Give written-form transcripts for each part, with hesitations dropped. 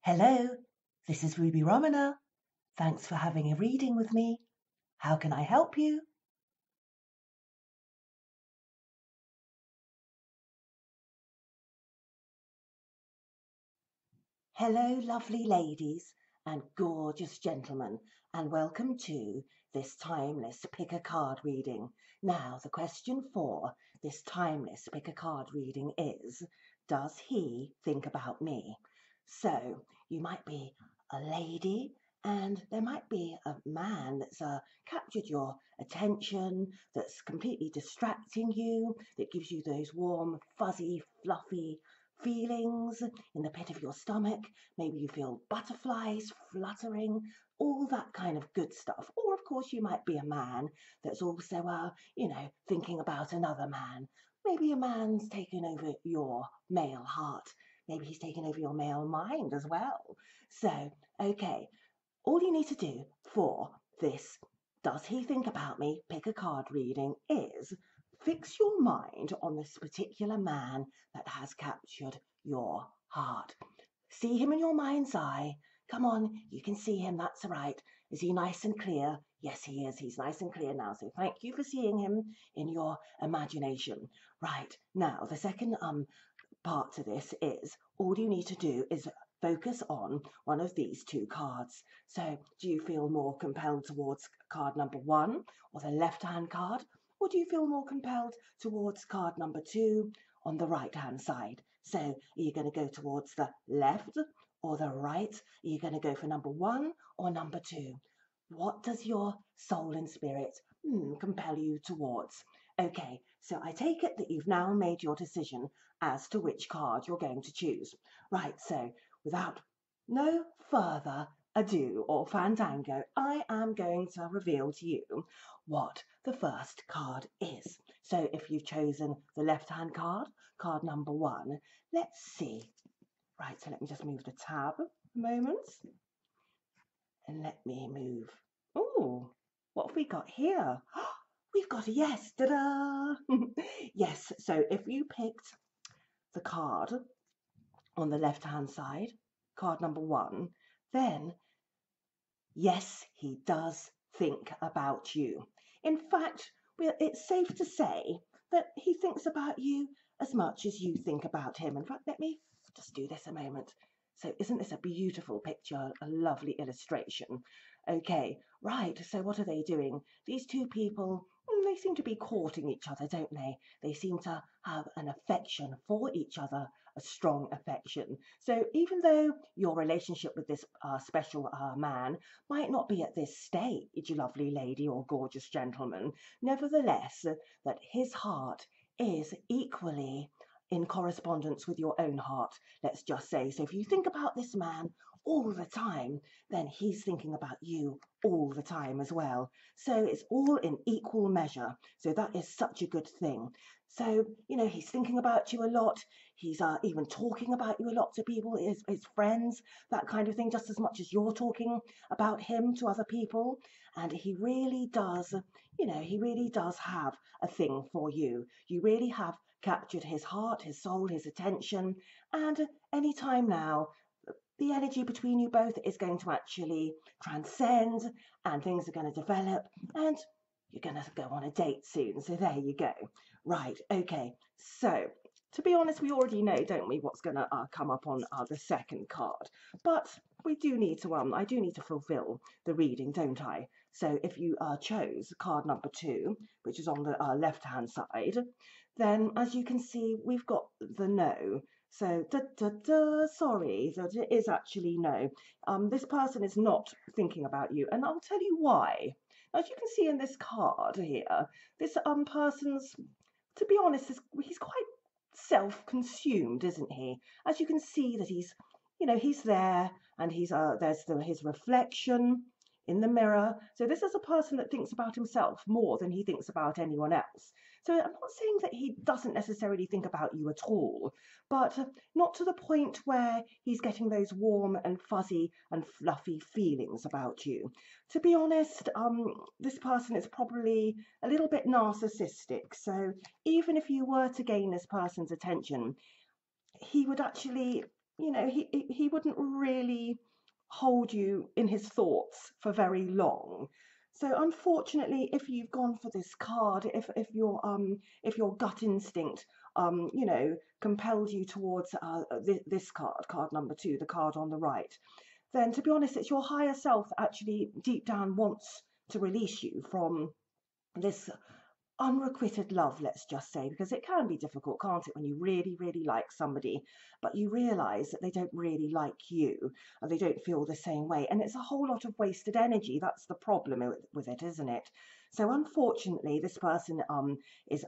Hello, this is Ruby Romana. Thanks for having a reading with me. How can I help you? Hello, lovely ladies and gorgeous gentlemen, and welcome to this timeless pick a card reading. Now, the question for this timeless pick a card reading is, does he think about me? So, you might be a lady and there might be a man that's captured your attention, that's completely distracting you, that gives you those warm, fuzzy, fluffy feelings in the pit of your stomach. Maybe you feel butterflies fluttering, all that kind of good stuff. Or, of course, you might be a man that's also, thinking about another man. Maybe a man's taken over your male heart. Maybe he's taken over your male mind as well. So, okay, all you need to do for this Does He Think About Me? Pick a card reading is fix your mind on this particular man that has captured your heart. See him in your mind's eye. Come on, you can see him, that's right. Is he nice and clear? Yes, he is. He's nice and clear now. So thank you for seeing him in your imagination. Right, now the second part to this is all you need to do is focus on one of these two cards. So do you feel more compelled towards card number 1 or the left hand card, or do you feel more compelled towards card number 2 on the right hand side? So are you going to go towards the left or the right? Are you going to go for number 1 or number 2? What does your soul and spirit compel you towards? Okay, so I take it that you've now made your decision as to which card you're going to choose. Right, so without no further ado or fandango, I am going to reveal to you what the first card is. So if you've chosen the left-hand card, card number 1, let's see. Right, so let me just move the tab a moment. And let me move. Oh, what have we got here? We've got a yes. Ta-da! Yes, so if you picked the card on the left-hand side, card number 1, then yes, he does think about you. In fact, it's safe to say that he thinks about you as much as you think about him. In fact, let me just do this a moment. So isn't this a beautiful picture, a lovely illustration? Okay, right, so what are they doing? These two people, they seem to be courting each other, don't they? They seem to have an affection for each other, a strong affection. So even though your relationship with this special man might not be at this stage, lovely lady or gorgeous gentleman, nevertheless, that his heart is equally in correspondence with your own heart, let's just say. So if you think about this man all the time, then he's thinking about you all the time as well. So it's all in equal measure. So that is such a good thing. So, he's thinking about you a lot. He's even talking about you a lot to people, his friends, that kind of thing, just as much as you're talking about him to other people. And he really does, he really does have a thing for you. You really have captured his heart, his soul, his attention. And any time now, the energy between you both is going to actually transcend and things are going to develop and you're going to go on a date soon. So there you go. Right. Okay. So to be honest, we already know, don't we, what's going to come up on the second card. But we do need to, I do need to fulfill the reading, don't I? So if you chose card number 2, which is on the left-hand side, then as you can see, we've got the no. So, sorry, that it is actually no. This person is not thinking about you, and I'll tell you why. As you can see in this card here, this person's, to be honest, he's quite self-consumed, isn't he? As you can see that he's there, and his reflection in the mirror. So this is a person that thinks about himself more than he thinks about anyone else. So I'm not saying that he doesn't necessarily think about you at all, but not to the point where he's getting those warm and fuzzy and fluffy feelings about you. To be honest, this person is probably a little bit narcissistic. So even if you were to gain this person's attention, he would actually he wouldn't really hold you in his thoughts for very long. So unfortunately, if you've gone for this card, if your gut instinct compels you towards this card number 2, the card on the right, then to be honest, it's your higher self that actually deep down wants to release you from this unrequited love, let's just say, because it can be difficult, can't it, when you really, really like somebody, but you realize that they don't really like you and they don't feel the same way. And it's a whole lot of wasted energy. That's the problem with it, isn't it? So unfortunately, this person is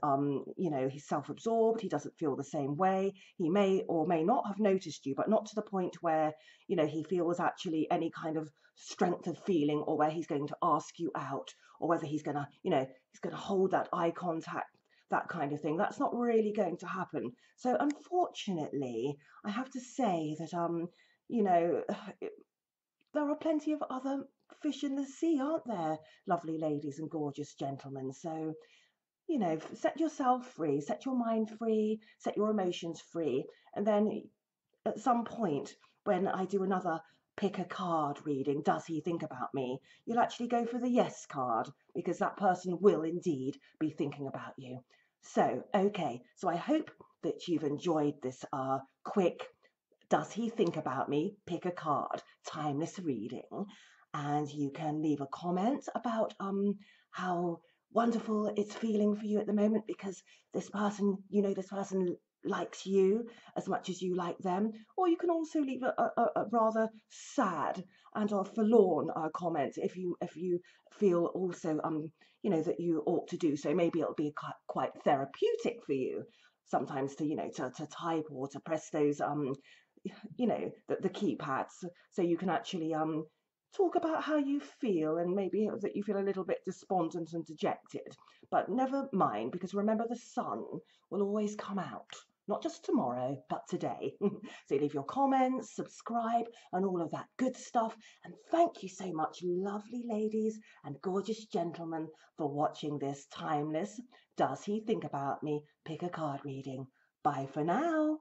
he's self-absorbed. He doesn't feel the same way. He may or may not have noticed you, but not to the point where he feels actually any kind of strength of feeling, or where he's going to ask you out, or whether he's going to he's going to hold that eye contact, that kind of thing. That's not really going to happen. So unfortunately, I have to say that you know, there are plenty of other fish in the sea, aren't there, lovely ladies and gorgeous gentlemen? So set yourself free, set your mind free, set your emotions free, and then at some point when I do another pick a card reading, does he think about me? You'll actually go for the yes card, because that person will indeed be thinking about you. So, okay, so I hope that you've enjoyed this quick does he think about me? Pick a card, timeless reading. And you can leave a comment about how wonderful it's feeling for you at the moment, because this person likes you as much as you like them. Or you can also leave a rather sad and or forlorn comment if you feel also that you ought to do so. Maybe it'll be quite therapeutic for you sometimes to to type or to press those the keypads, so you can actually talk about how you feel, and maybe that you feel a little bit despondent and dejected. But never mind, because remember, the sun will always come out, not just tomorrow, but today. So leave your comments, subscribe, and all of that good stuff. And thank you so much, lovely ladies and gorgeous gentlemen, for watching this timeless Does He Think About Me? Pick a Card reading. Bye for now.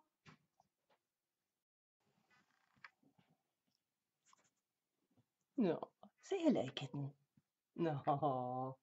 No. Say hello, kitten. No.